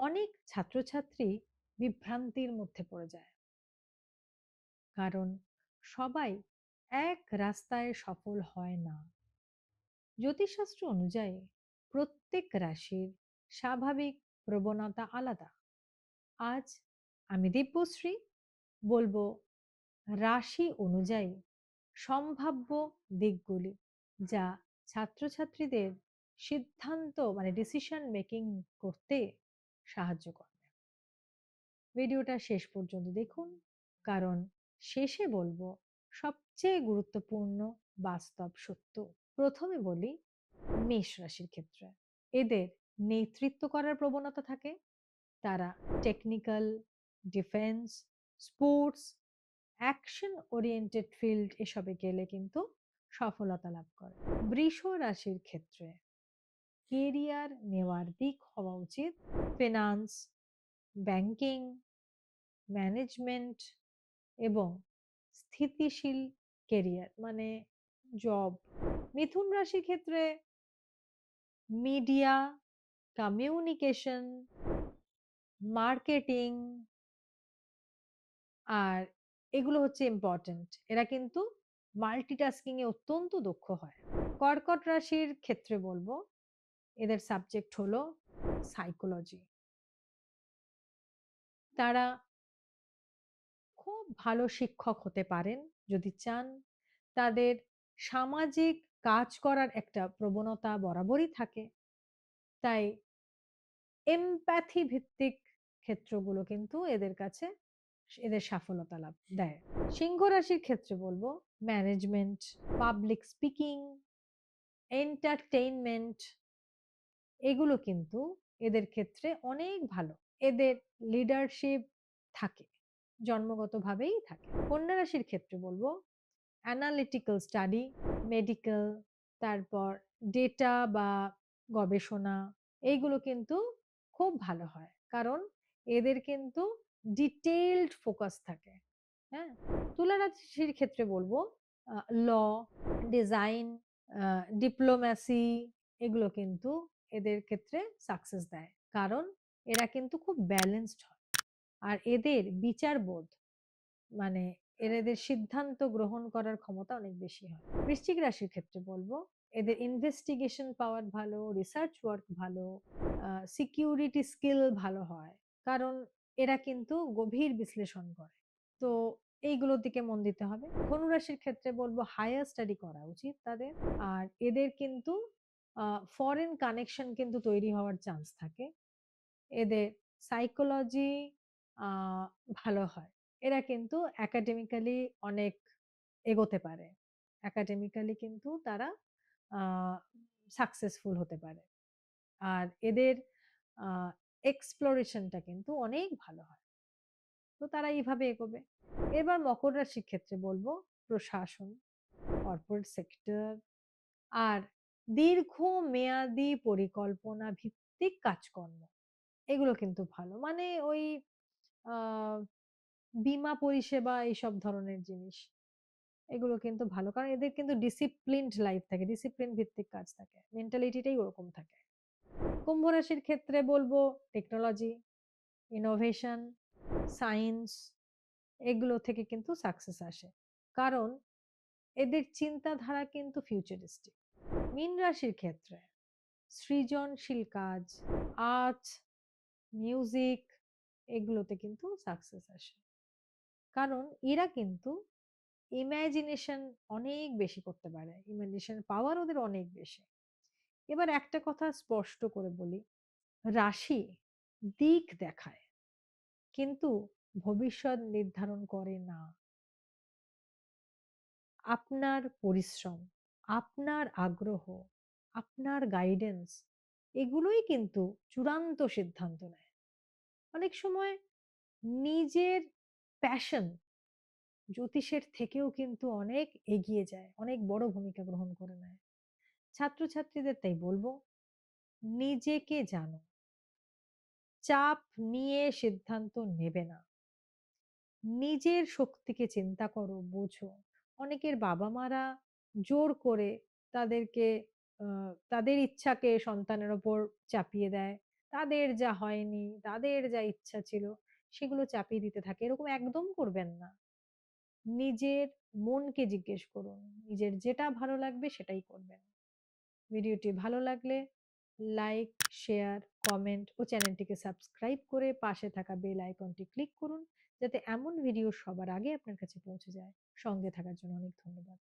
অনেক ছাত্রছাত্রী বিভ্রান্তির মধ্যে পড়ে যায়, কারণ সবাই এক রাস্তায় সফল হয় না। জ্যোতিষশাস্ত্র অনুযায়ী প্রত্যেক রাশির স্বাভাবিক প্রবণতা আলাদা। আজ আমি দিব্যশ্রী বলবো রাশি অনুযায়ী সম্ভাব্য দিকগুলি, যা ছাত্রছাত্রীদের সিদ্ধান্ত ডিসিশন মেকিং করতে সাহায্য করবে। ভিডিওটা শেষ পর্যন্ত দেখুন, কারণ শেষে বলবো সবচেয়ে গুরুত্বপূর্ণ বাস্তব সত্য। প্রথমে বলি মেষ রাশির ক্ষেত্রে এদের নেতৃত্ব করার প্রবণতা থাকে। তারা technical, defence, sports, action oriented field এসবে গেলে কিন্তু সফলতা লাভ করে। বৃষ রাশির ক্ষেত্রে কেরিয়ার নেওয়ার দিক হওয়া উচিত ফিনান্স, ব্যাংকিং, ম্যানেজমেন্ট এবং স্থিতিশীল কেরিয়ার জব। মিথুন রাশির ক্ষেত্রে মিডিয়া, কমিউনিকেশন, মার্কেটিং, আর এগুলো হচ্ছে ইম্পর্টেন্ট। এরা কিন্তু মাল্টিটাস্কিং এ অত্যন্ত দক্ষ হয়। কর্কট রাশির ক্ষেত্রে বলবো এদের সাবজেক্ট হলো সাইকোলজি। তারা খুব ভালো শিক্ষক হতে পারেন যদি চান। তাদের সামাজিক কাজ করার একটা প্রবণতা বরাবরই থাকে। তাই এমপ্যাথি ভিত্তিক ক্ষেত্রগুলো কিন্তু এদের কাছে এদের সফলতা লাভ দেয়। সিংহ রাশির ক্ষেত্রে বলবো ম্যানেজমেন্ট, পাবলিক স্পিকিং, এন্টারটেইনমেন্ট, এগুলো কিন্তু এদের ক্ষেত্রে অনেক ভালো। এদের লিডারশিপ থাকে, জন্মগতভাবেই থাকে। কন্যা রাশির ক্ষেত্রে বলবো অ্যানালিটিক্যাল স্টাডি, মেডিকেল, তারপর ডেটা বা গবেষণা, এইগুলো কিন্তু খুব ভালো হয়, কারণ এদের কিন্তু ডিটেইলড ফোকাস থাকে। হ্যাঁ, তুলা রাশির ক্ষেত্রে বলবো ল, ডিজাইন, ডিপ্লোম্যাসি, এগুলো কিন্তু এদের ক্ষেত্রে সাকসেস দেয়, কারণ এরা কিন্তু খুব ব্যালেন্সড হয়। আর এদের বিচারবোধ মানে এদের সিদ্ধান্ত গ্রহণ করার ক্ষমতা অনেক বেশি হয়। বৃশ্চিক রাশির ক্ষেত্রে বলবো এদের ইনভেস্টিগেশন পাওয়ার ভালো, রিসার্চ ওয়ার্ক ভালো, সিকিউরিটি স্কিল ভালো হয়, কারণ এরা কিন্তু গভীর বিশ্লেষণ করে। তো এইগুলোর দিকে মন দিতে হবে। ধনু রাশির ক্ষেত্রে বলবো হায়ার স্টাডি করা উচিত তাদের। আর এদের কিন্তু ফরেন কানেকশন কিন্তু তৈরি হওয়ার চান্স থাকে। এদের সাইকোলজি ভালো হয়। এরা কিন্তু একাডেমিক্যালি অনেক এগোতে পারে। একাডেমিক্যালি কিন্তু তারা আ সাকসেসফুল হতে পারে। আর এদের আ এক্সপ্লোরেশনটা কিন্তু অনেক ভালো হয়। তো তারা এইভাবে এগোবে। এবার মকর রাশির ক্ষেত্রে বলব প্রশাসন, কর্পোরেট সেক্টর আর দীর্ঘমেয়াদী পরিকল্পনা ভিত্তিক কাজকর্ম, এগুলো কিন্তু ভালো। ওই আ বীমা পরিষেবা এইসব ধরনের জিনিস। এগুলো কিন্তু ভালো। কারণ এদের কিন্তু ডিসিপ্লিনড লাইফ থাকে, ডিসিপ্লিন ভিত্তিক কাজ থাকে। মেন্টালিটিটাই ওরকম থাকে। কুম্ভ রাশির ক্ষেত্রে বলবো টেকনোলজি, ইনোভেশন, সায়েন্স, এগুলো থেকে কিন্তু সাকসেস আসে। কারণ এদের চিন্তাধারা কিন্তু ফিউচারিস্টিক। মীন রাশির ক্ষেত্রে সৃজনশীল কাজ, আর্ট, মিউজিক, এগুলোতে কিন্তু সাকসেস আসে। কারণ এরা কিন্তু ইমাজিনেশন অনেক বেশি করতে পারে। ইমাজিনেশন পাওয়ার ওদের অনেক বেশি। এবার একটা কথা স্পষ্ট করে বলি, রাশি দিক দেখায় কিন্তু ভবিষ্যৎ নির্ধারণ করে না। আপনার পরিশ্রম, আপনার আগ্রহ, আপনার গাইডেন্স, এগুলোই কিন্তু চূড়ান্ত সিদ্ধান্ত নেয়। অনেক সময় নিজের প্যাশন জ্যোতিষের থেকেও কিন্তু অনেক এগিয়ে যায়, অনেক বড় ভূমিকা গ্রহণ করে নেয়। ছাত্রছাত্রীদের তাই বলবো, নিজেকে জানো, চাপ নিয়ে সিদ্ধান্ত নেবে না। নিজের শক্তিকে চিন্তা করো, বোঝো। অনেকের বাবা মারা জোর করে তাদেরকে তাদের ইচ্ছাকে সন্তানের ওপর চাপিয়ে দেয়, তাদের যা হয়নি, তাদের যা ইচ্ছা ছিল সেগুলো চাপিয়ে দিতে থাকে। এরকম একদম করবেন না। নিজের মনকে জিজ্ঞেস করুন। নিজের যেটা ভালো লাগবে সেটাই করবেন। ভিডিওটি ভালো লাগলে লাইক, শেয়ার, কমেন্ট ও চ্যানেলটিকে সাবস্ক্রাইব করে পাশে থাকা বেল আইকনটি ক্লিক করুন যাতে এমন ভিডিও সবার আগে আপনার কাছে পৌঁছে যায়। সঙ্গে থাকার জন্য অনেক ধন্যবাদ।